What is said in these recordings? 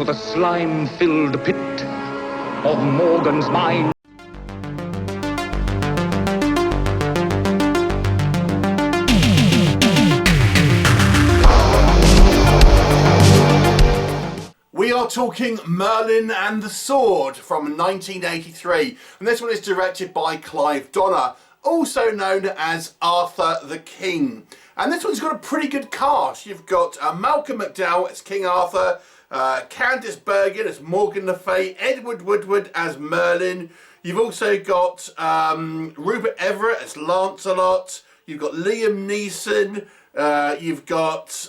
to the slime-filled pit of Morgan's mind. We are talking Merlin and the Sword from 1983, and this one is directed by Clive Donner, also known as Arthur the King. And this one's got a pretty good cast. You've got Malcolm McDowell as King Arthur, Candice Bergen as Morgan le Fay, Edward Woodward as Merlin. You've also got Rupert Everett as Lancelot. You've got Liam Neeson. You've got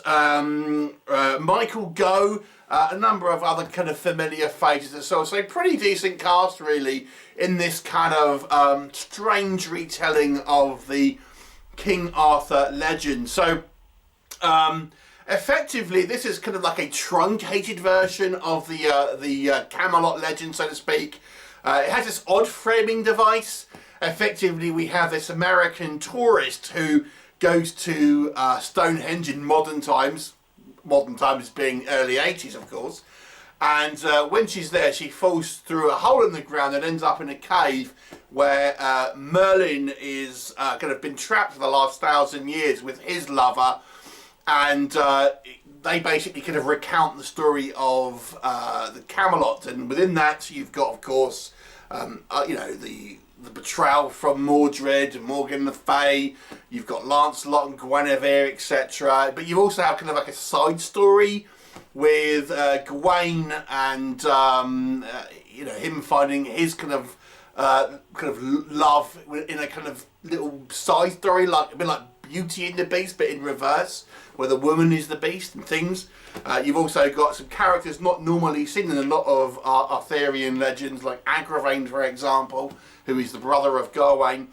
Michael Gough. A number of other kind of familiar faces as well. So a pretty decent cast, really, in this kind of strange retelling of the King Arthur legend. So effectively, this is kind of like a truncated version of the Camelot legend, so to speak. It has this odd framing device. Effectively, we have this American tourist who goes to Stonehenge in modern times being early 80s, of course. And when she's there, she falls through a hole in the ground and ends up in a cave where Merlin is kind of been trapped for the last 1,000 years with his lover. And they basically kind of recount the story of the Camelot. And within that, you've got, of course, you know, the betrayal from Mordred and Morgan le Fay. You've got Lancelot and Guinevere, etc. But you also have kind of like a side story with Gawain and you know, him finding his kind of love in a kind of little side story, like a bit like Beauty and the Beast, but in reverse, where the woman is the beast and things. You've also got some characters not normally seen in a lot of Arthurian legends, like Agravain, for example, who is the brother of Gawain.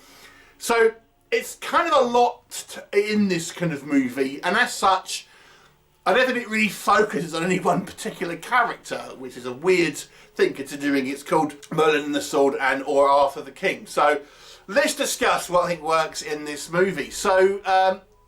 So it's kind of a lot in this kind of movie, and as such, I don't think it really focuses on any one particular character, which is a weird thing considering it's called Merlin and the Sword and or Arthur the King. So let's discuss what I think works in this movie. So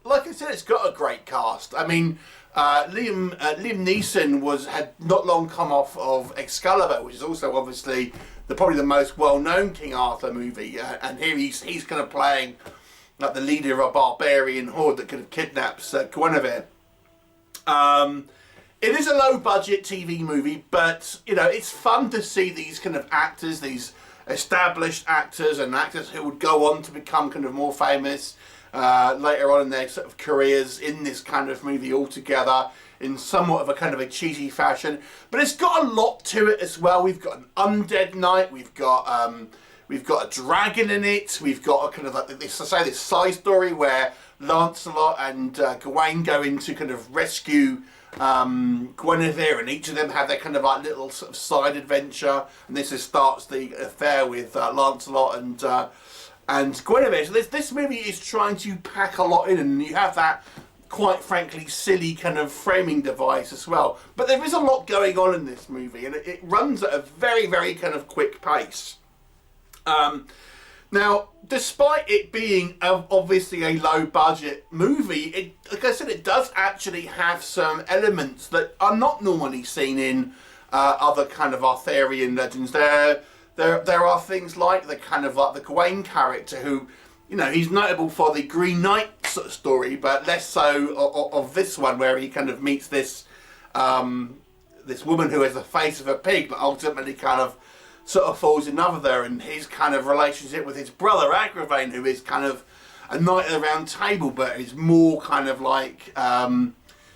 like I said, it's got a great cast. I mean, Liam Neeson had not long come off of Excalibur, which is also obviously probably the most well-known King Arthur movie, and here he's kind of playing like the leader of a barbarian horde that kind of kidnaps Guinevere. It is a low-budget TV movie, but you know, it's fun to see these kind of actors, these established actors and actors who would go on to become kind of more famous later on in their sort of careers in this kind of movie altogether in somewhat of a kind of a cheesy fashion. But it's got a lot to it as well. We've got an undead knight, we've got a dragon in it, we've got a kind of like this side story where Lancelot and Gawain go in to kind of rescue Guinevere, and each of them have their kind of like little sort of side adventure, and this starts the affair with Lancelot and Guinevere. So this movie is trying to pack a lot in, and you have that quite frankly silly kind of framing device as well. But there is a lot going on in this movie, and it runs at a very, very kind of quick pace. Now, despite it being obviously a low-budget movie, like I said, it does actually have some elements that are not normally seen in other kind of Arthurian legends. There are things like the kind of like the Gawain character, who, you know, he's notable for the Green Knight sort of story, but less so of this one, where he kind of meets this this woman who has the face of a pig, but ultimately kind of sort of falls in love with her, and his kind of relationship with his brother Agravain, who is kind of a knight of the round table, but is more kind of like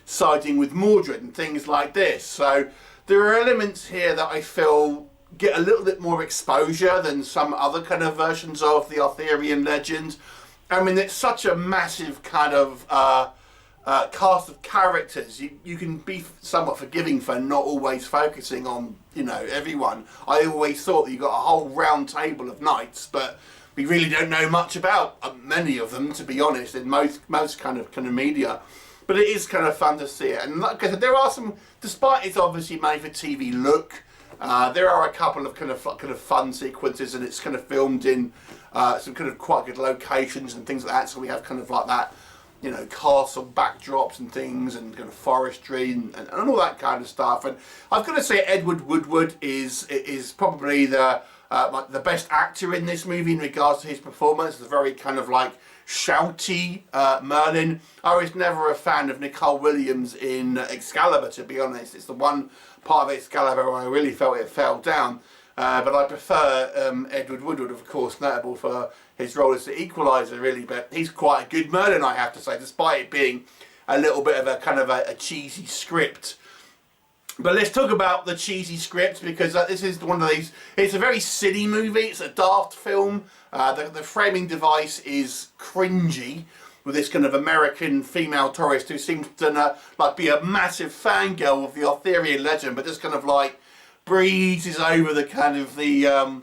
siding with Mordred and things like this. So there are elements here that I feel get a little bit more exposure than some other kind of versions of the Arthurian legend. I mean, it's such a massive kind of cast of characters. You can be somewhat forgiving for not always focusing on, you know, everyone. I always thought that you got a whole round table of knights, but we really don't know much about many of them, to be honest, in most kind of media. But it is kind of fun to see it, and like I said, there are some, despite its obviously made for TV look, there are a couple of kind of fun sequences, and it's kind of filmed in some kind of quite good locations and things like that. So we have kind of like you know, castle backdrops and things, and kind of forestry and all that kind of stuff. And I've got to say, Edward Woodward is probably the best actor in this movie in regards to his performance. It's a very kind of like shouty Merlin. I was never a fan of Nicole Williams in Excalibur, to be honest. It's the one part of Excalibur where I really felt it fell down. But I prefer Edward Woodward, of course, notable for his role as the Equalizer, really. But he's quite a good Merlin, I have to say, despite it being a little bit of a kind of a cheesy script. But let's talk about the cheesy script, because this is one of these. It's a very silly movie. It's a daft film. The framing device is cringy, with this kind of American female tourist who seems to like be a massive fangirl of the Arthurian legend, but just kind of like breezes over the kind of the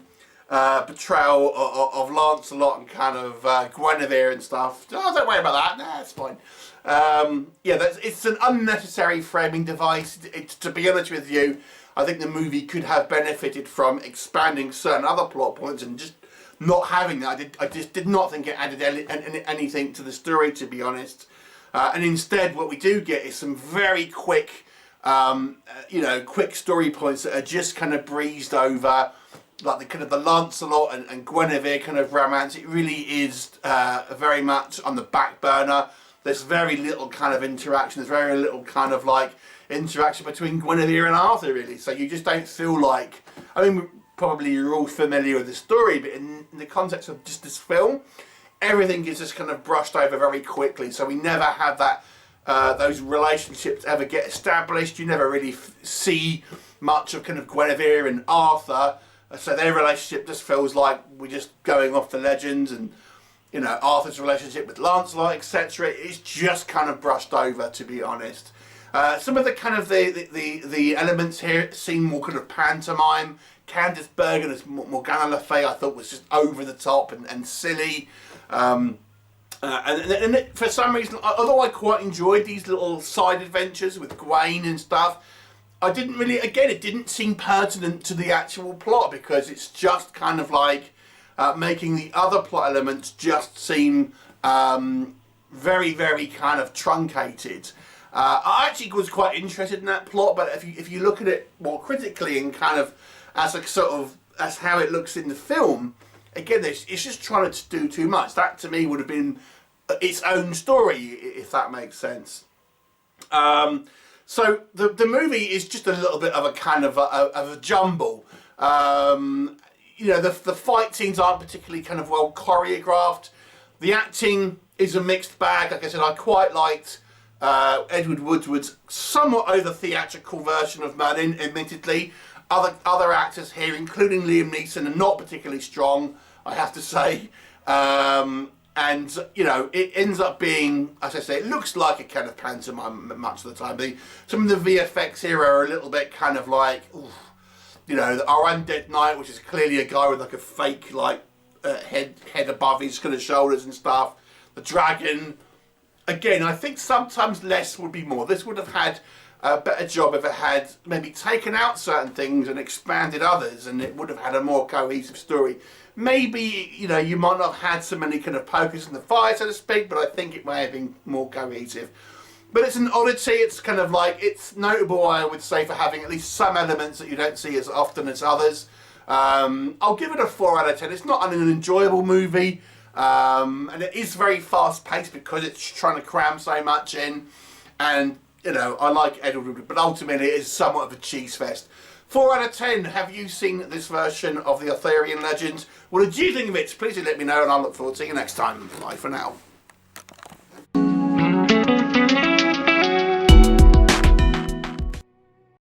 portrayal of Lancelot and kind of Guinevere and stuff. Oh, don't worry about that. Nah, it's fine. Yeah, it's an unnecessary framing device. To be honest with you, I think the movie could have benefited from expanding certain other plot points and just not having that. I just did not think it added anything to the story, to be honest. And instead, what we do get is some very quick, you know, quick story points that are just kind of breezed over, like the kind of the Lancelot and Guinevere kind of romance. It really is very much on the back burner. There's very little kind of interaction. There's very little kind of like interaction between Guinevere and Arthur, really. So you just don't feel like, I mean, probably you're all familiar with the story, but in the context of just this film, everything is just kind of brushed over very quickly. So we never have that, those relationships ever get established. You never really see much of kind of Guinevere and Arthur. So their relationship just feels like we're just going off the legends, and you know, Arthur's relationship with Lancelot, etc. It's just kind of brushed over, to be honest. Some of the kind of the elements here seem more kind of pantomime. Candice Bergen as Morgana Le Fay, I thought, was just over the top and silly. And for some reason, although I quite enjoyed these little side adventures with Gawain and stuff, I didn't really, again, it didn't seem pertinent to the actual plot, because it's just kind of like making the other plot elements just seem very, very kind of truncated. I actually was quite interested in that plot, but if you look at it more critically and kind of as a sort of as how it looks in the film, again, it's just trying to do too much. That to me would have been its own story, if that makes sense. So the movie is just a little bit of a kind of a jumble. You know, the fight scenes aren't particularly kind of well choreographed. The acting is a mixed bag. Like I said, I quite liked Edward Woodward's somewhat over theatrical version of Merlin, admittedly. Other actors here, including Liam Neeson, are not particularly strong, I have to say. And, you know, it ends up being, as I say, it looks like a kind of pantomime much of the time. Some of the VFX here are a little bit kind of like, oof, you know, the Aaran Dead Knight, which is clearly a guy with like a fake, like, head above his kind of shoulders and stuff. The dragon, again, I think sometimes less would be more. This would have had a better job if it had maybe taken out certain things and expanded others, and it would have had a more cohesive story. Maybe, you know, you might not have had so many kind of pokers in the fire, so to speak, but I think it may have been more cohesive. But it's an oddity. It's kind of like, it's notable, I would say, for having at least some elements that you don't see as often as others. I'll give it a 4 out of 10. It's not an enjoyable movie, and it is very fast paced because it's trying to cram so much in. And, you know, I like Edward, but ultimately it is somewhat of a cheese fest. 4 out of 10. Have you seen this version of the Arthurian legend? What did you think of it? Please do let me know, and I'll look forward to seeing you next time. Bye for now.